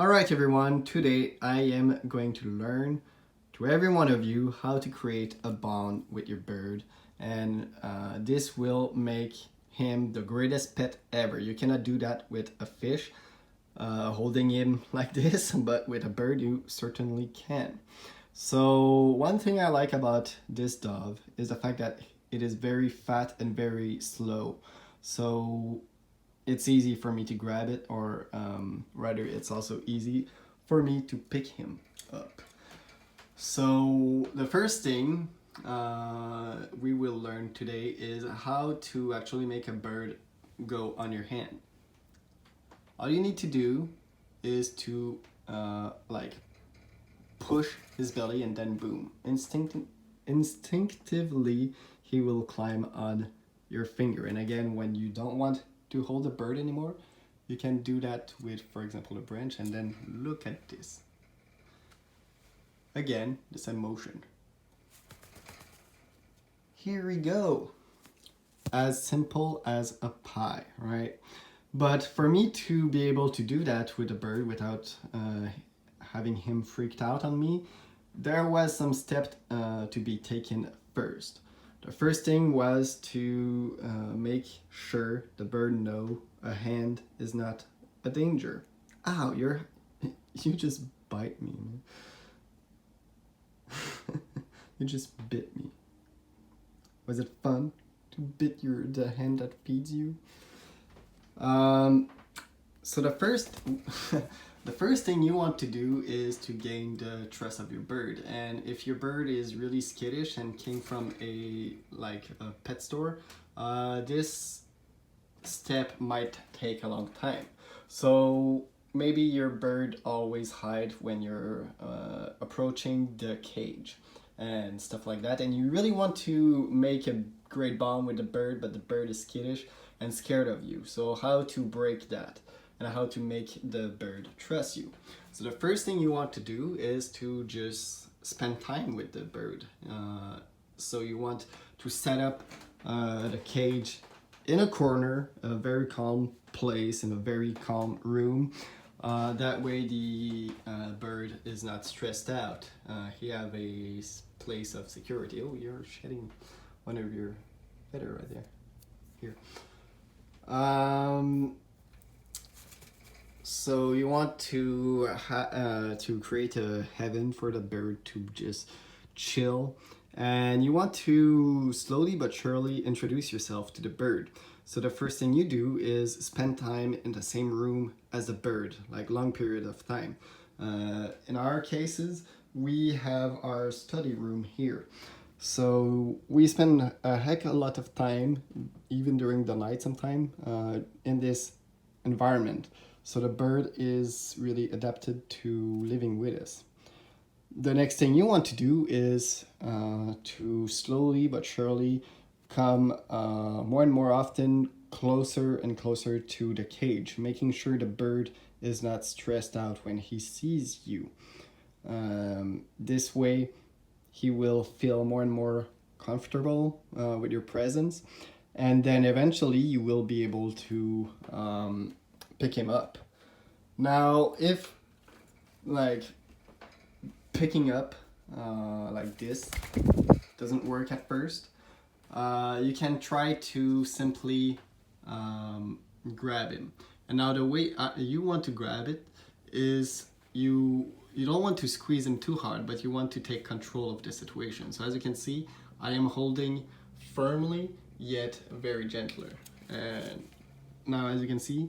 Alright everyone, today I am going to learn to every one of you how to create a bond with your bird, and this will make him the greatest pet ever. You cannot do that with a fish, holding him like this, but with a bird you certainly can. So one thing I like about this dove is the fact that it is very fat and very slow. So it's easy for me to grab it, or rather it's also easy for me to pick him up. So the first thing we will learn today is how to actually make a bird go on your hand. All you need to do is to like push his belly, and then boom, instinctively he will climb on your finger. And again, when you don't want to hold the bird anymore, you can do that with, for example, a branch, and then look at this. Again, the same motion. Here we go. As simple as a pie, right? But for me to be able to do that with a bird without having him freaked out on me, there was some steps to be taken first. The first thing was to make sure the bird know a hand is not a danger. Ow, you just bite me, man. You just bit me. Was it fun to bit the hand that feeds you? So the first the first thing you want to do is to gain the trust of your bird. And if your bird is really skittish and came from a pet store, this step might take a long time. So maybe your bird always hide when you're approaching the cage and stuff like that, and you really want to make a great bond with the bird, but the bird is skittish and scared of you. So how to break that and how to make the bird trust you. So the first thing you want to do is to just spend time with the bird. So you want to set up the cage in a corner, a very calm place, in a very calm room. That way the bird is not stressed out. He have a place of security. Oh, you're shedding one of your feather right there. Here. So you want to create a heaven for the bird to just chill, and you want to slowly but surely introduce yourself to the bird. So the first thing you do is spend time in the same room as the bird, like long period of time. In our cases, we have our study room here. So we spend a heck of a lot of time, even during the night sometime, in this environment. So the bird is really adapted to living with us. The next thing you want to do is to slowly but surely come more and more often closer and closer to the cage, making sure the bird is not stressed out when he sees you. This way he will feel more and more comfortable with your presence, and then eventually you will be able to pick him up. Now, if picking up like this doesn't work at first, you can try to simply grab him. And now the way you want to grab it is you don't want to squeeze him too hard, but you want to take control of the situation. So as you can see, I am holding firmly yet very gentler. And now as you can see,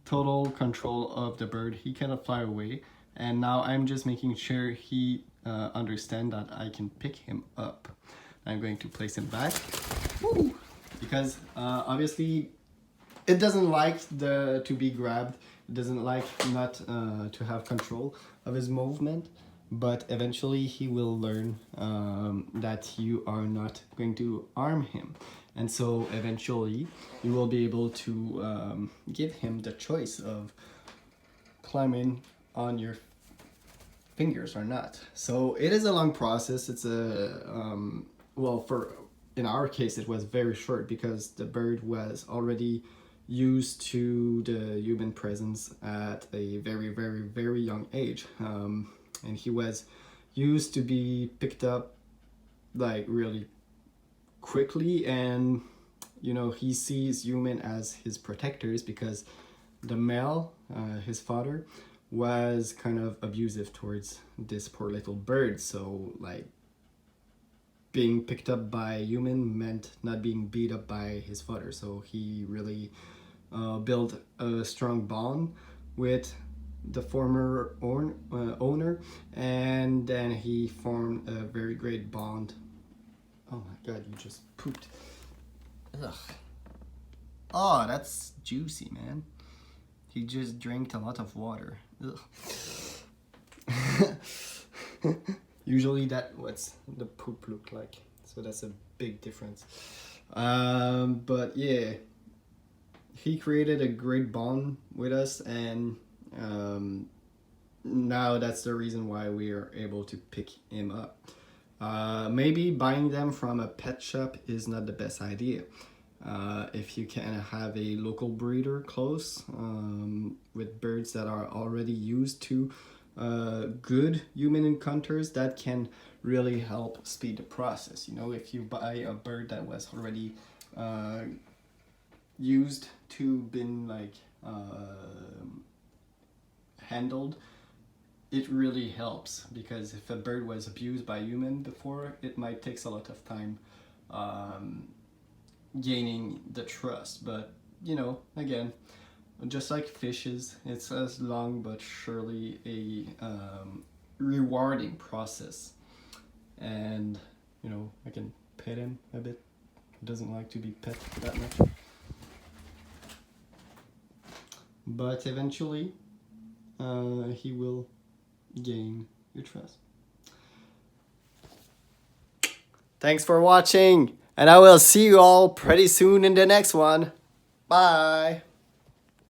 total control of the bird. He cannot fly away. And now I'm just making sure he understands that I can pick him up. I'm going to place him back. Woo! Because obviously it doesn't like to be grabbed. It doesn't like not to have control of his movement. But eventually he will learn that you are not going to harm him. And so eventually you will be able to give him the choice of climbing on your fingers or not. So it is a long process. It's in our case it was very short, because the bird was already used to the human presence at a very, very, very young age. And he was used to be picked up like really quickly, and you know, he sees human as his protectors because the male, his father, was kind of abusive towards this poor little bird. So like being picked up by a human meant not being beat up by his father. So he really built a strong bond with the former owner, and then he formed a very great bond. Oh my god, you just pooped. Ugh. Oh, that's juicy, man. He just drank a lot of water. Ugh. Usually that what's the poop look like, so that's a big difference. But yeah, he created a great bond with us, and now that's the reason why we are able to pick him up. Maybe buying them from a pet shop is not the best idea. If you can have a local breeder close, with birds that are already used to good human encounters, that can really help speed the process. You know, if you buy a bird that was already used to been like handled, it really helps, because if a bird was abused by human before, it might take a lot of time gaining the trust. But you know, again, just like fishes, it's as long but surely a rewarding process. And you know, I can pet him a bit. He doesn't like to be pet that much, but eventually he will gain your trust. Thanks for watching, and I will see you all pretty soon in the next one. Bye.